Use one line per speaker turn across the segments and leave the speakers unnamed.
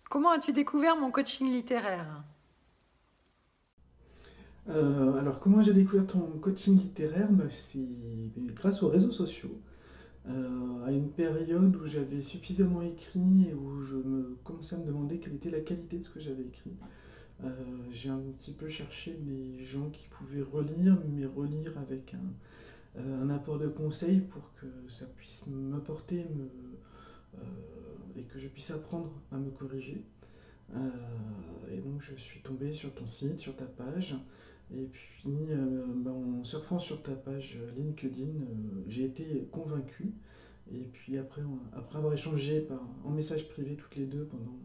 Comment as-tu découvert mon coaching littéraire?
Alors, comment j'ai découvert ton coaching littéraire? Bah, c'est grâce aux réseaux sociaux. À une période où j'avais suffisamment écrit et où je me commençais à me demander quelle était la qualité de ce que j'avais écrit. Euh, j'ai un petit peu cherché des gens qui pouvaient relire, mais relire avec un apport de conseils pour que ça puisse m'apporter et que je puisse apprendre à me corriger. Et donc je suis tombé sur ton site, sur ta page, et puis bah, en surfant sur ta page LinkedIn, j'ai été convaincu. Et puis après avoir échangé en message privé toutes les deux pendant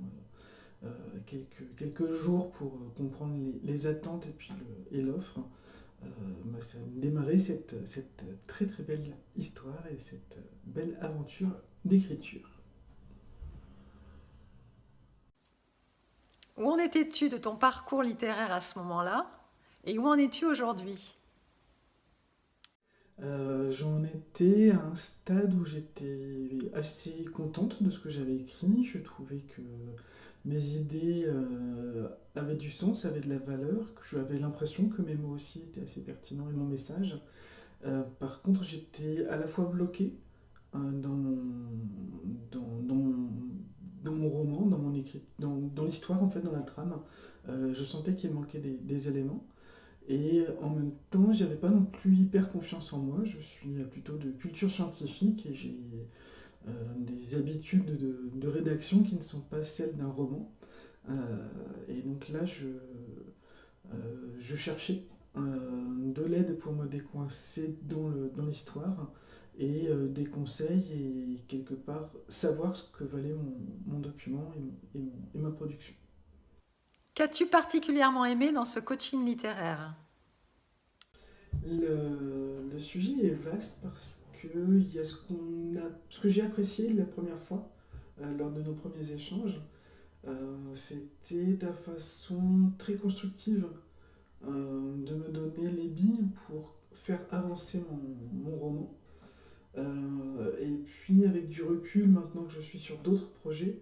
quelques jours pour comprendre les attentes et puis et l'offre, bah, ça a démarré cette très très belle histoire et cette belle aventure d'écriture.
Où en étais-tu de ton parcours littéraire à ce moment-là? Et où en es-tu aujourd'hui?
J'en étais à un stade où j'étais assez contente de ce que j'avais écrit. Je trouvais que mes idées avaient du sens, avaient de la valeur, que j'avais l'impression que mes mots aussi étaient assez pertinents et mon message. Par contre, j'étais à la fois bloqué dans dans mon roman, dans mon écrit, dans l'histoire en fait, dans la trame. Je sentais qu'il manquait des éléments. Et en même temps, j'avais pas non plus hyper confiance en moi. Je suis plutôt de culture scientifique et j'ai des habitudes de rédaction qui ne sont pas celles d'un roman. Euh, et donc là, je cherchais de l'aide pour me décoincer dans l'histoire et des conseils et quelque part savoir ce que valait mon document et ma production.
Qu'as-tu particulièrement aimé dans ce coaching littéraire?
Le sujet est vaste parce que il y a ce que j'ai apprécié la première fois lors de nos premiers échanges, c'était ta façon très constructive de me donner les billes pour faire avancer mon roman. Et puis avec du recul, maintenant que je suis sur d'autres projets,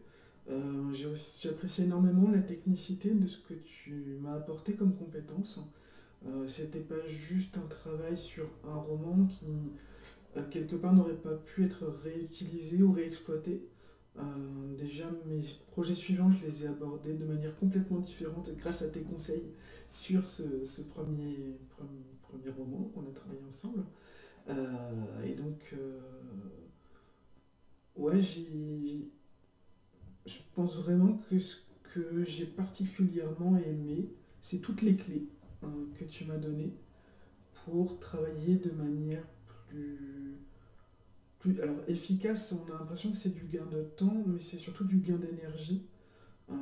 j'apprécie énormément la technicité de ce que tu m'as apporté comme compétence. C'était pas juste un travail sur un roman qui, quelque part, n'aurait pas pu être réutilisé ou réexploité. Euh, Déjà, mes projets suivants, je les ai abordés de manière complètement différente grâce à tes conseils sur ce premier roman qu'on a travaillé ensemble. Et donc, ouais, je pense vraiment que ce que j'ai particulièrement aimé, c'est toutes les clés que tu m'as données pour travailler de manière plus, alors efficace. On a l'impression que c'est du gain de temps, mais c'est surtout du gain d'énergie. Euh,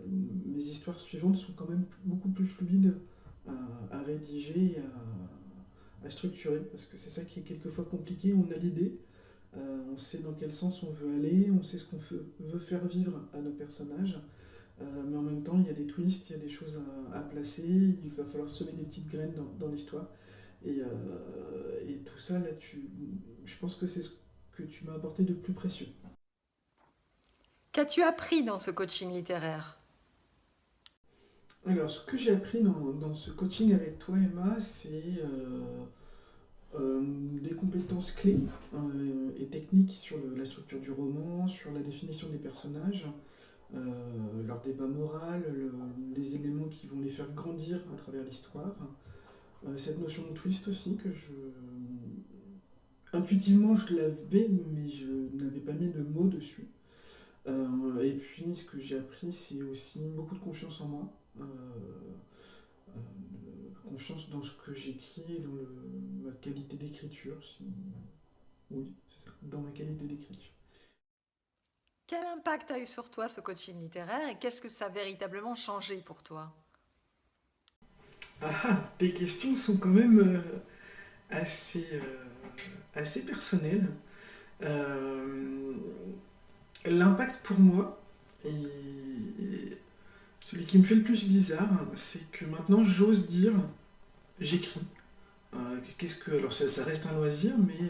Mes histoires suivantes sont quand même beaucoup plus fluides à rédiger et à structurer, parce que c'est ça qui est quelquefois compliqué. On a l'idée, on sait dans quel sens on veut aller, on sait ce qu'on veut faire vivre à nos personnages, mais en même temps, il y a des twists, il y a des choses à placer, il va falloir semer des petites graines dans l'histoire. Et tout ça, là, je pense que c'est ce que tu m'as apporté de plus précieux.
Qu'as-tu appris dans ce coaching littéraire?
Alors, ce que j'ai appris dans ce coaching avec toi, Emma, c'est des compétences clés et techniques sur la structure du roman, sur la définition des personnages, leur débat moral, les éléments qui vont les faire grandir à travers l'histoire. Cette notion de twist aussi, intuitivement, je l'avais, mais je n'avais pas mis de mots dessus. Et puis, ce que j'ai appris, c'est aussi beaucoup de confiance en moi. Confiance dans ce que j'écris et dans ma qualité d'écriture. Oui, c'est ça, dans ma qualité d'écriture.
Quel impact a eu sur toi ce coaching littéraire et qu'est-ce que ça a véritablement changé pour toi?
Tes questions sont quand même assez, assez personnelles. Euh, L'impact pour moi, et celui qui me fait le plus bizarre, c'est que maintenant j'ose dire j'écris. Alors ça reste un loisir, mais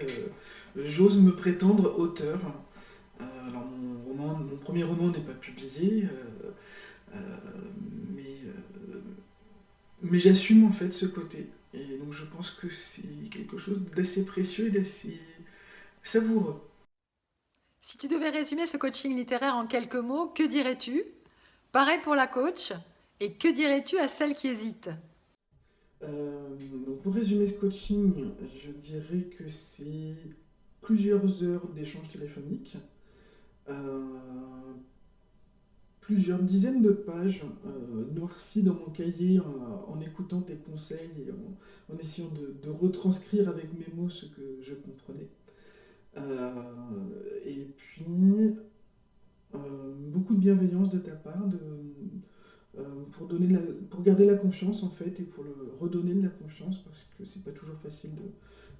j'ose me prétendre auteur. Alors mon premier roman n'est pas publié, euh, mais, euh, mais j'assume en fait ce côté. Et donc je pense que c'est quelque chose d'assez précieux et d'assez savoureux.
Si tu devais résumer ce coaching littéraire en quelques mots, que dirais-tu? Pareil pour la coach. Et que dirais-tu à celle qui hésite?
Donc pour résumer ce coaching, je dirais que c'est plusieurs heures d'échanges téléphoniques, euh, plusieurs dizaines de pages noircies dans mon cahier en écoutant tes conseils et en essayant de retranscrire avec mes mots ce que je comprenais. Euh, et puis beaucoup de bienveillance de ta part pour, pour garder la confiance en fait et pour le redonner de la confiance parce que c'est pas toujours facile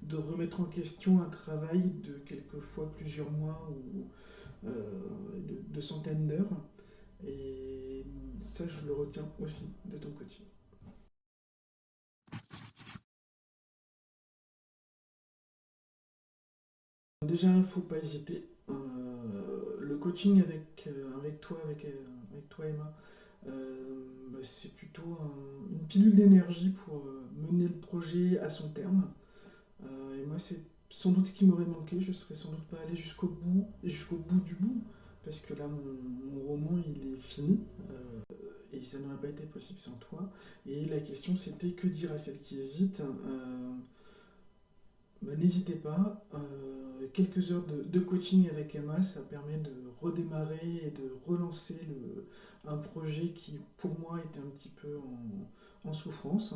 de remettre en question un travail de quelquefois plusieurs mois ou de centaines d'heures. Et ça, je le retiens aussi de ton coaching. Déjà, il ne faut pas hésiter. Le coaching avec toi Emma, bah, c'est plutôt une pilule d'énergie pour mener le projet à son terme. Et moi, c'est sans doute ce qui m'aurait manqué. Je serais sans doute pas allé jusqu'au bout, et jusqu'au bout du bout, parce que là, mon roman, il est fini, et ça n'aurait pas été possible sans toi. Et la question, c'était que dire à celle qui hésite. Bah, n'hésitez pas. Quelques heures de coaching avec Emma, ça permet de redémarrer et de relancer un projet qui, pour moi, était un petit peu en souffrance.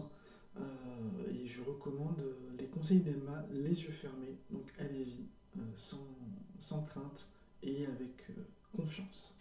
Et je recommande les conseils d'Emma, les yeux fermés. Donc allez-y, sans crainte et avec confiance.